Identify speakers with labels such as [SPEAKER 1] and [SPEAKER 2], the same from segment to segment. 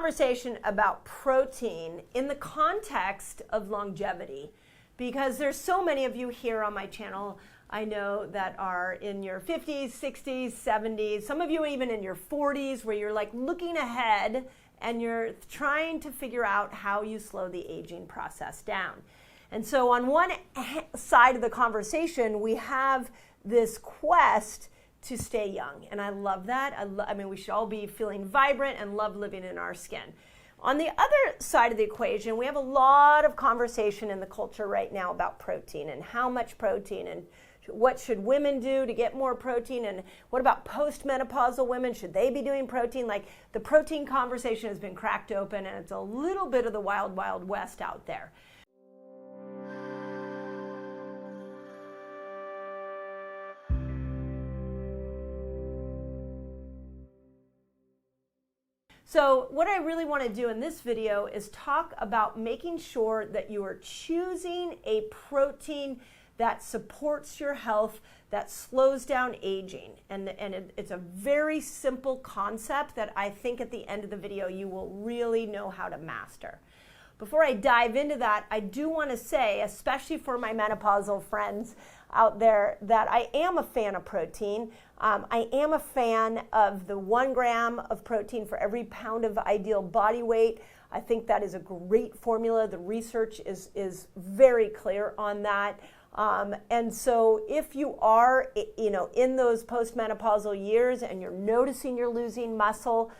[SPEAKER 1] conversation about protein in the context of longevity, because there's so many of you here on my channel I know that are in your 50s, 60s, 70s, some of you even in your 40s, where you're like looking ahead and you're trying to figure out how you slow the aging process down. And so on one side of the conversation, we have this quest to stay young. And I love that. I mean, we should all be feeling vibrant and love living in our skin. On the other side of the equation, we have a lot of conversation in the culture right now about protein and how much protein and what should women do to get more protein, and what about postmenopausal women? Should they be doing protein? Like, the protein conversation has been cracked open, and it's a little bit of the wild, wild west out there. So what I really want to do in this video is talk about making sure that you are choosing a protein that supports your health, that slows down aging. And it's a very simple concept that I think at the end of the video you will really know how to master. Before I dive into that, I do want to say, especially for my menopausal friends out there, that I am a fan of protein. I am a fan of the 1 gram of protein for every pound of ideal body weight. I think that is a great formula. The research is very clear on that. And so if you are, in those postmenopausal years and you're noticing you're losing muscle,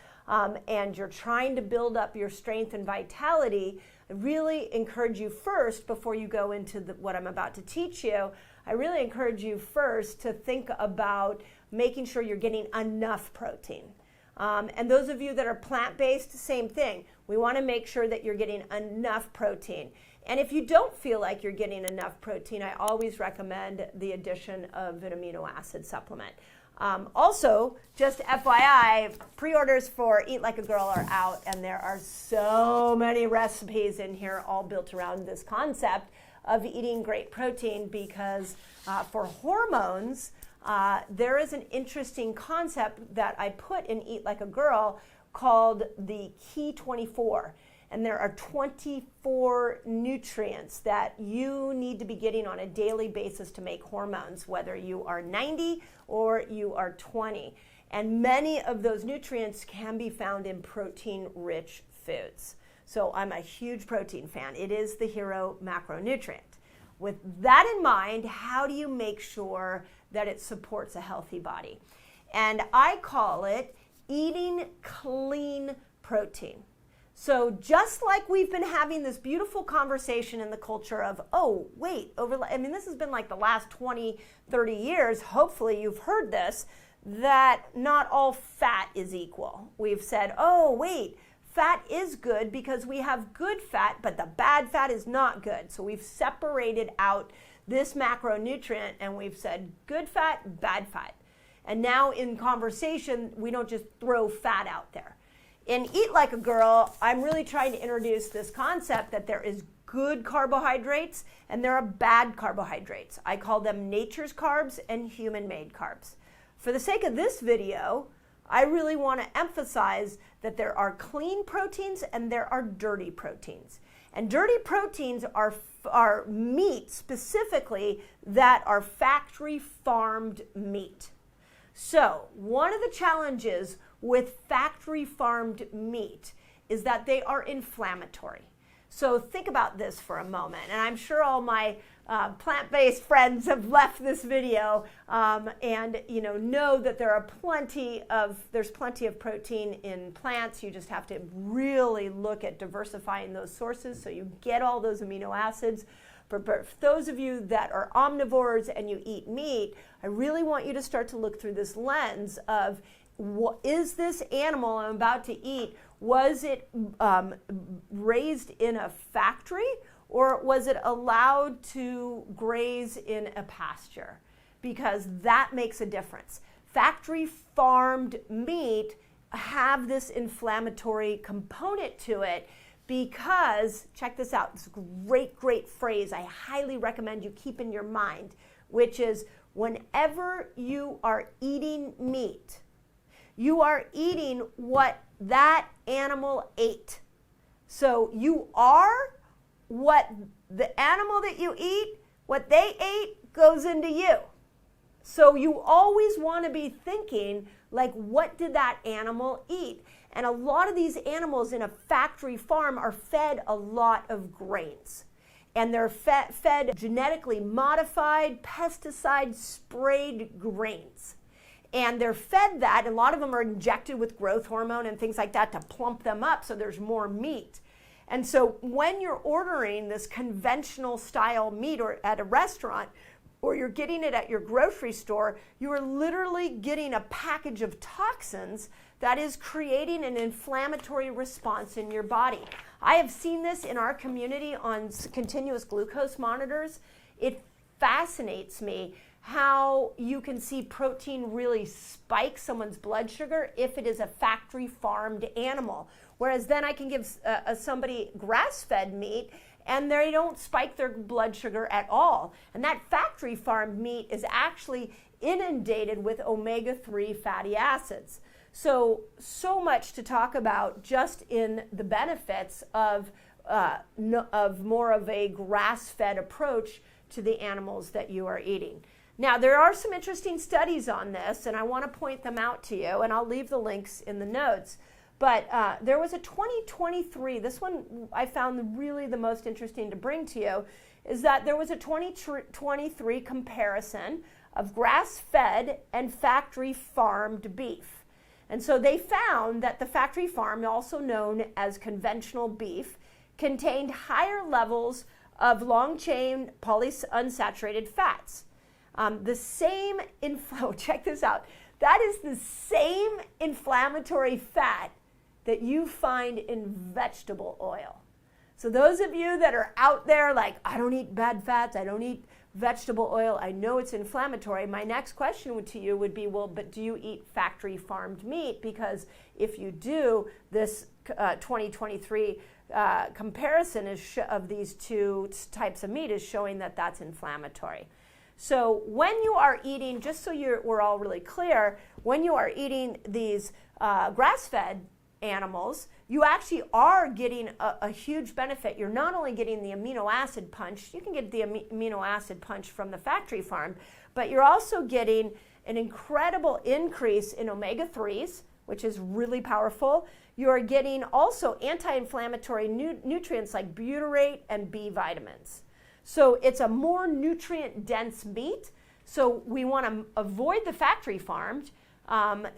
[SPEAKER 1] and you're trying to build up your strength and vitality, I really encourage you first, before you go into what I'm about to teach you, I really encourage you first to think about making sure you're getting enough protein. And those of you that are plant-based, same thing. We want to make sure that you're getting enough protein. And if you don't feel like you're getting enough protein, I always recommend the addition of an amino acid supplement. Also, just FYI, pre-orders for Eat Like a Girl are out, and there are so many recipes in here all built around this concept of eating great protein, because for hormones, there is an interesting concept that I put in Eat Like a Girl called the Key 24. And there are 24 nutrients that you need to be getting on a daily basis to make hormones, whether you are 90 or you are 20. And many of those nutrients can be found in protein-rich foods. So I'm a huge protein fan. It is the hero macronutrient. With that in mind, how do you make sure that it supports a healthy body? And I call it eating clean protein. So just like we've been having this beautiful conversation in the culture of, oh, wait, this has been like the last 20, 30 years, hopefully you've heard this, that not all fat is equal. We've said, oh, wait, fat is good because we have good fat, but the bad fat is not good. So we've separated out this macronutrient and we've said good fat, bad fat. And now in conversation, we don't just throw fat out there. In Eat Like a Girl, I'm really trying to introduce this concept that there is good carbohydrates and there are bad carbohydrates. I call them nature's carbs and human-made carbs. For the sake of this video, I really want to emphasize that there are clean proteins and there are dirty proteins. And dirty proteins are meat specifically that are factory farmed meat. So one of the challenges with factory farmed meat is that they are inflammatory. So think about this for a moment, and I'm sure all my plant-based friends have left this video and know that there's plenty of protein in plants. You just have to really look at diversifying those sources so you get all those amino acids. But for those of you that are omnivores and you eat meat, I really want you to start to look through this lens of, is this animal I'm about to eat, was it raised in a factory, or was it allowed to graze in a pasture? Because that makes a difference. Factory farmed meat have this inflammatory component to it because, check this out, this great phrase I highly recommend you keep in your mind, which is whenever you are eating meat, you are eating what that animal ate. So you are what the animal that you eat, what they ate goes into you. So you always want to be thinking, like, what did that animal eat? And a lot of these animals in a factory farm are fed a lot of grains. And they're fed genetically modified, pesticide sprayed grains. And they're fed that, a lot of them are injected with growth hormone and things like that to plump them up so there's more meat. And so when you're ordering this conventional style meat or at a restaurant, or you're getting it at your grocery store, you are literally getting a package of toxins that is creating an inflammatory response in your body. I have seen this in our community on continuous glucose monitors. It fascinates me how you can see protein really spike someone's blood sugar if it is a factory farmed animal. Whereas then I can give somebody grass-fed meat and they don't spike their blood sugar at all. And that factory farmed meat is actually inundated with omega-3 fatty acids. So much to talk about just in the benefits of more of a grass-fed approach to the animals that you are eating. Now, there are some interesting studies on this, and I want to point them out to you, and I'll leave the links in the notes. But there was a 2023, this one I found really the most interesting to bring to you, is that there was a 2023 comparison of grass-fed and factory-farmed beef. And so they found that the factory farm, also known as conventional beef, contained higher levels of long-chain polyunsaturated fats. Check this out, that is the same inflammatory fat that you find in vegetable oil. So those of you that are out there like, I don't eat bad fats, I don't eat vegetable oil, I know it's inflammatory, my next question to you would be, well, but do you eat factory farmed meat? Because if you do, this 2023 comparison of these two types of meat is showing that that's inflammatory. So when you are eating, just so we're all really clear, when you are eating these grass-fed animals, you actually are getting a huge benefit. You're not only getting the amino acid punch, you can get the amino acid punch from the factory farm, but you're also getting an incredible increase in omega-3s, which is really powerful. You're getting also anti-inflammatory nutrients like butyrate and B vitamins. So it's a more nutrient-dense meat. So we want to avoid the factory farmed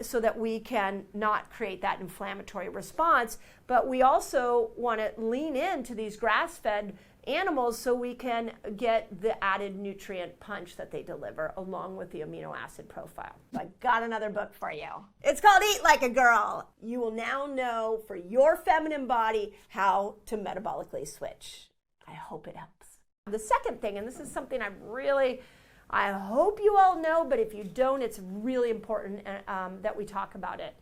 [SPEAKER 1] so that we can not create that inflammatory response. But we also want to lean into these grass-fed animals so we can get the added nutrient punch that they deliver along with the amino acid profile. I got another book for you. It's called Eat Like a Girl. You will now know for your feminine body how to metabolically switch. I hope it helps. The second thing, and this is something I hope you all know, but if you don't, it's really important that we talk about it.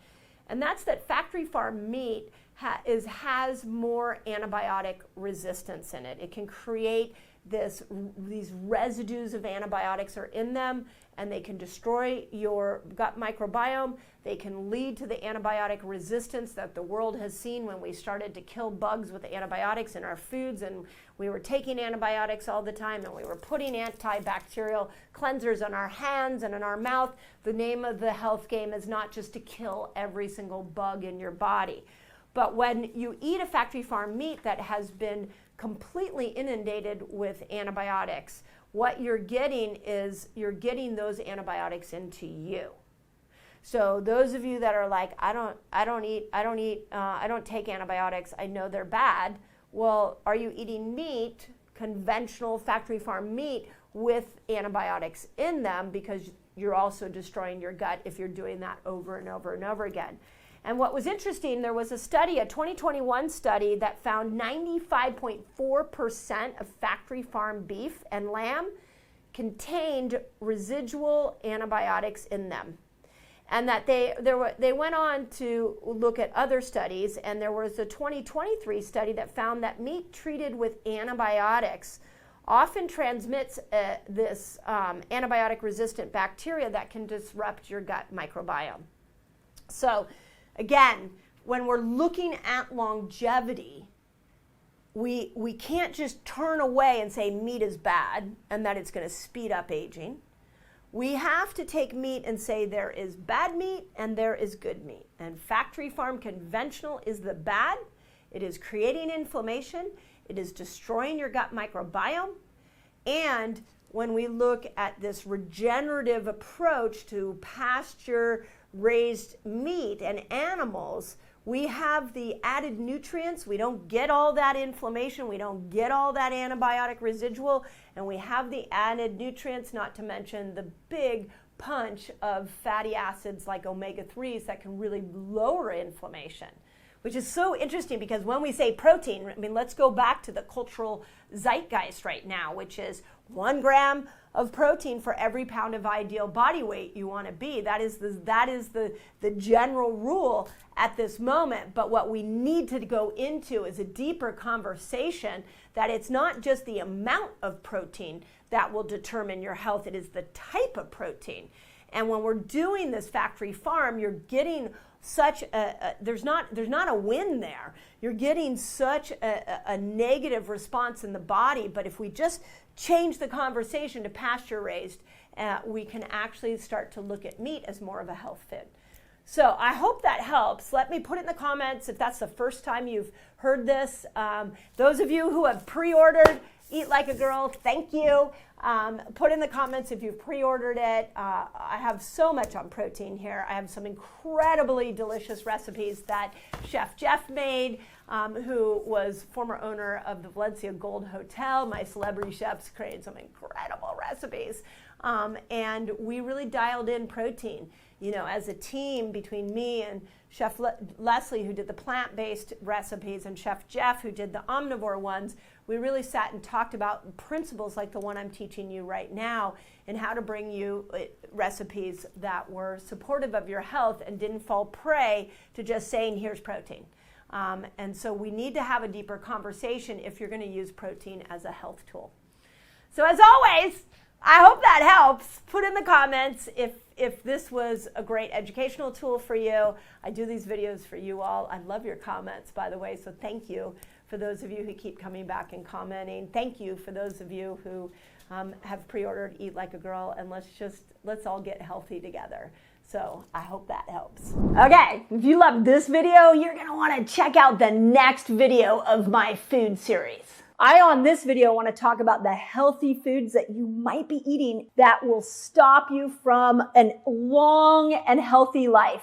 [SPEAKER 1] And that's that factory farm meat has more antibiotic resistance in it. It can create these residues of antibiotics are in them, and they can destroy your gut microbiome. They can lead to the antibiotic resistance that the world has seen when we started to kill bugs with antibiotics in our foods, and we were taking antibiotics all the time, and we were putting antibacterial cleansers on our hands and in our mouth. The name of the health game is not just to kill every single bug in your body. But when you eat a factory farm meat that has been completely inundated with antibiotics, what you're getting is you're getting those antibiotics into you. So those of you that are like, I don't take antibiotics, I know they're bad. Well, are you eating meat, conventional factory farm meat with antibiotics in them? Because you're also destroying your gut if you're doing that over and over and over again. And what was interesting, there was a study, a 2021 study that found 95.4% of factory farm beef and lamb contained residual antibiotics in them. And that they went on to look at other studies, and there was a 2023 study that found that meat treated with antibiotics often transmits this antibiotic-resistant bacteria that can disrupt your gut microbiome. So again, when we're looking at longevity, we can't just turn away and say meat is bad and that it's going to speed up aging. We have to take meat and say there is bad meat and there is good meat. And factory farm conventional is the bad. It is creating inflammation. It is destroying your gut microbiome. And when we look at this regenerative approach to pasture-raised meat and animals, we have the added nutrients. We don't get all that inflammation. We don't get all that antibiotic residual. And we have the added nutrients, not to mention the big punch of fatty acids like omega-3s that can really lower inflammation, which is so interesting because when we say protein, I mean, let's go back to the cultural zeitgeist right now, which is 1 gram of protein for every pound of ideal body weight you want to be. That is the general rule at this moment. But what we need to go into is a deeper conversation that it's not just the amount of protein that will determine your health, it is the type of protein. And when we're doing this factory farm, you're getting such there's not a win there. You're getting such a negative response in the body. But if we just change the conversation to pasture raised, we can actually start to look at meat as more of a health food. So I hope that helps. Let me put it in the comments if that's the first time you've heard this. Those of you who have pre-ordered Eat Like a Girl, thank you. Put in the comments if you've pre-ordered it. I have so much on protein here. I have some incredibly delicious recipes that Chef Jeff made, who was former owner of the Valencia Gold Hotel. My celebrity chefs created some incredible recipes. And we really dialed in protein, as a team between me and Chef Leslie, who did the plant-based recipes, and Chef Jeff, who did the omnivore ones. We really sat and talked about principles like the one I'm teaching you right now and how to bring you recipes that were supportive of your health and didn't fall prey to just saying, here's protein. And so we need to have a deeper conversation if you're going to use protein as a health tool. So as always, I hope that helps. Put in the comments if this was a great educational tool for you. I do these videos for you all. I love your comments, by the way, so thank you for those of you who keep coming back and commenting. Thank you for those of you who have pre-ordered Eat Like a Girl, and let's all get healthy together. So I hope that helps. Okay, if you loved this video, you're gonna wanna check out the next video of my food series. On this video, want to talk about the healthy foods that you might be eating that will stop you from a long and healthy life.